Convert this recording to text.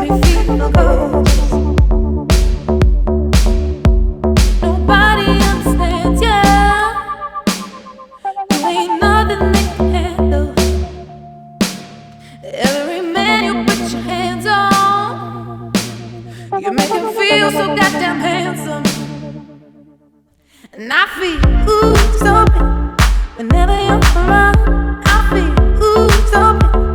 me feel good. Nobody understands, yeah. You ain't nothing they can handle. Every man you put your hands on, you make him feel so goddamn handsome. And I feel ooh so bad whenever you're around. I feel ooh so bad